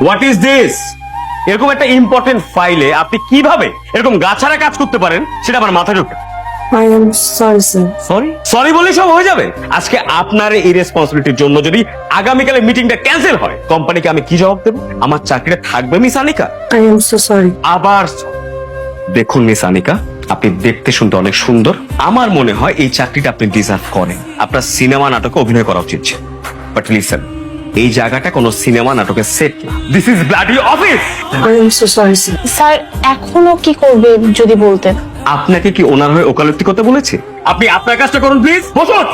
What is this? এরকম একটা important ফাইলে আপনি কিভাবে এরকম গাছাড়া কাজ করতে পারেন সেটা আমার মাথায় ঢুকবে। I am sorry, sir. Sorry বলে সব হয়ে যাবে? আজকে আপনার এই রেসপন্সিবিলিটির জন্য যদি আগামীকালে মিটিংটা ক্যান্সেল হয়, কোম্পানিকে আমি কি জবাব দেবো? আমার চাকরিটা থাকবে miss Anika? I am so sorry. আবার দেখুন মিস আনিকা, আপনি দেখতে শুনতে অনেক সুন্দর। আমার মনে হয় এই চাকরিটা আপনি ডিজার্ভ করেন। আপনার সিনেমা নাটকে অভিনয় করা উচিত। বাট লিসেন, এই জায়গাটা কোনো সিনেমা নাটকের সেট না। This is bloody office. I am so sorry, sir. Sir এখনো কি করবে যদি বলতেন? আপনাকে কি ওনার হয়ে ওকালতি করতে বলেছে? আপনি আপনার কাজটা করুন প্লিজ। বসুন।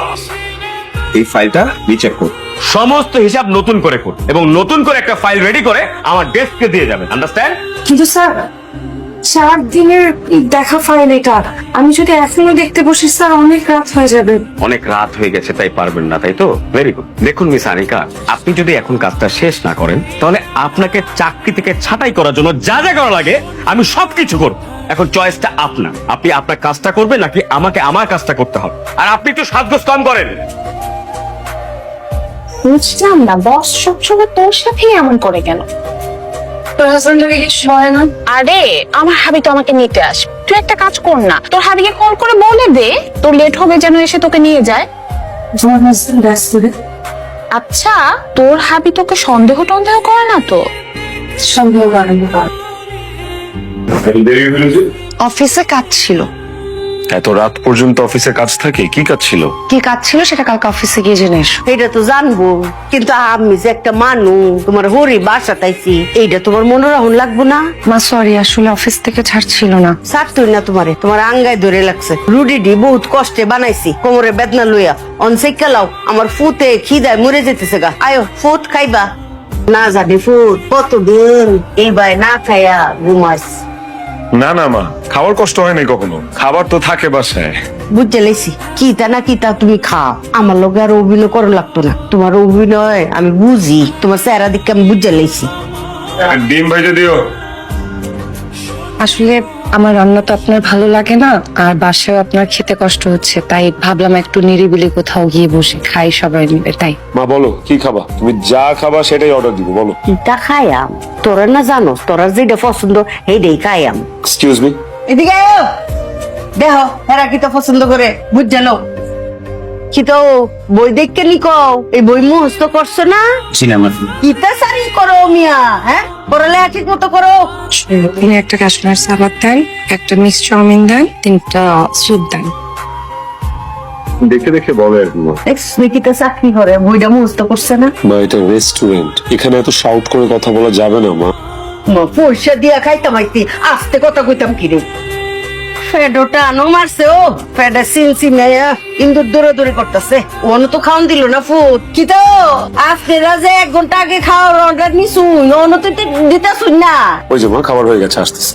এই ফাইলটা রিচেক করুন, সমস্ত হিসাব নতুন করে করুন এবং নতুন করে একটা ফাইল রেডি করে আমার ডেস্কে দিয়ে যাবেন। আন্ডারস্ট্যান্ড? কিন্তু স্যার 4 দিনের দেখা ফাইল এটা, আমি যদি এখনো দেখতে বসি স্যার অনেক রাত হয়ে যাবে। অনেক রাত হয়ে গেছে তাই পারবেন না, তাই তো? Very good. দেখুন মিস আনিকা, আপনি যদি এখন কাজটা শেষ না করেন তাহলে আপনাকে চাকরি থেকে ছাঁটাই করার জন্য যা যা করা লাগে আমি সবকিছু করব। এখন চয়েসটা আপনার, আপনি আপনার কাজটা করবেন নাকি আমাকে আমার কাজটা করতে হবে। আর আপনি একটু সাজগোজ কম করেন। বুঝলাম না বস সবসময় তোর সাথেই এমন করে কেন? তোর হাজবেন্ডকে কিছু বলে না? আরে আমার হাবি তো আমাকে নিতে আস, তুই একটা কাজ কর না, তোর হাবিকে কল করে বলে দে তোর লেট হবে যেন এসে তোকে নিয়ে যায়। তোমার হাজবেন্ড ব্যস্ত রে? আচ্ছা তোর হাবি তোকে সন্দেহ টন্দেহ করে না তো? সন্দেহ করে না। অফিসে কাজ ছিল। এত রাত পর্যন্ত অফিসে কাজ থাকে? কি কাজ ছিল? কি কাজ ছিল সেটা কালকে অফিসে গিয়ে জেনে এসো। এটা তো জানবো, কিন্তু আমি যে একটা মানুষ, তোমার হরি বাসা তাইছি, এইটা তোমার মনে রাখুন লাগবো না? মা সরি, আসলে অফিস থেকে ছাড়ছিল না। ছাড়তই না তোমারে, তোমার আঙ্গায় ধরে লাগছে। রুটি বহুত কষ্টে বানাইছি, কোমরে বেদনা লইয়া অনসে কালাও, আমার ফুতে খিদায় মরে যেতেছে গা। আয়ো ফুট খাইবা না? জানি ফুট কতদিন এই ভাই না খাইয়া ঘুমাস। না না মা, খাওয়ার কষ্ট হয় নাই কখনো, খাবার তো থাকে বাসায়। বুঝতে লেছি কিতা না কিতা তুমি খাও, আমার লোকে আর অভিনয় করো লাগতো না। তোমার অভিনয় আমি বুঝি, তোমার চেহারা দিকে আমি বুঝতে লেছি। ডিম ভাইজে দিও। আসলে আমার রান্না তো আপনার ভালো লাগে না, আর বাসায় আপনার খেতে কষ্ট হচ্ছে, তাই ভাবলাম একটু নিরিবিলি কোথাও গিয়ে বসে খাই সবাই মিলে। তাই মা বলো কি খাবা? তুমি যা খাবা সেটাই অর্ডার দিব, বলো। কিতা খাইয়াম? তোরা না জানো, তোরা যেটা পছন্দ সেইটাই খাইয়াম। Excuse me. এদিকে আয়ো, দেহ এরা কিতা পছন্দ করে বুঝলো। কিতা বই দেখকে নি কও, এই বই মুখস্থ করছো না? কিতা সারি করো মিয়া, হ্যাঁ পড়ালেখা ঠিক মতো করো। তিনি একটা কাশ্মীর সালাদ দেন, একটা মিক্স চাউমিন দেন, 3টা স্যুপ দেন। দেখে দেখে বলে আর কি মা। কিতা চাকরি করে, বইটা মুখস্থ করছে না? মা এটা রেস্টুরেন্ট, এখানে এত শাউট করে কথা বলা যাবে না মা। পয়সা দিয়া খাইতাম আইতি, আস্তে কথা কইতাম কি রে। ফেডোটা আনো মারছে, ও ফেডা সিনসি মেয়া ইন্দুর দৌড়ে দৌড়ে করতেছে। ওনো তো খাওয়ান দিল না ফুড। কি তো আপনারা যে 1 ঘন্টা আগে খাওয়ার অর্ডার নিছুন, ওনো তো দিতে শুন না। ওই যে মা খাবার হয়ে গেছে, আসতেছে।